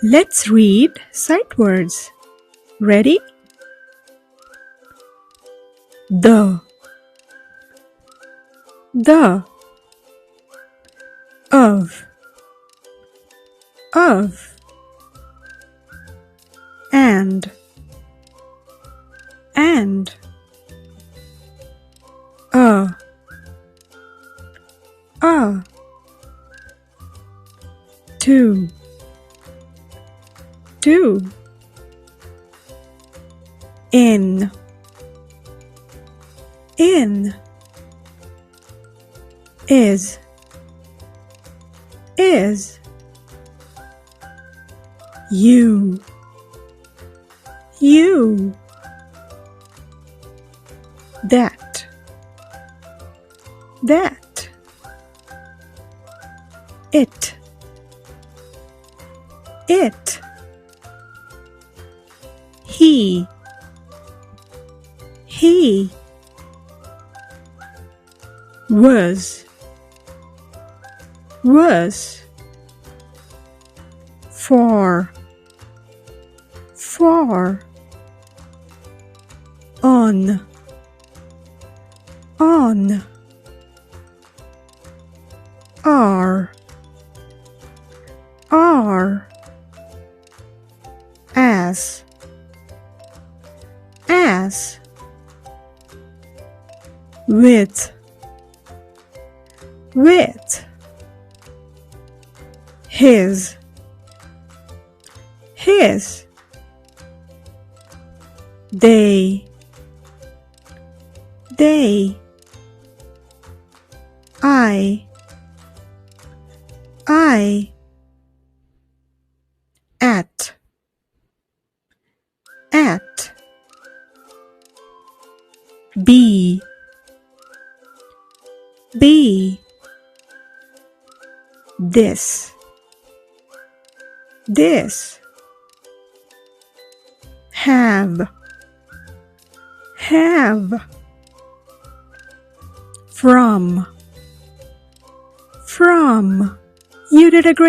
Let's read sight words. Ready? The, of, and, a, to, in, is, you, that, it, he, was, for, on, are, as, with, his, they, I, at, be, this, have, from. You did a great job.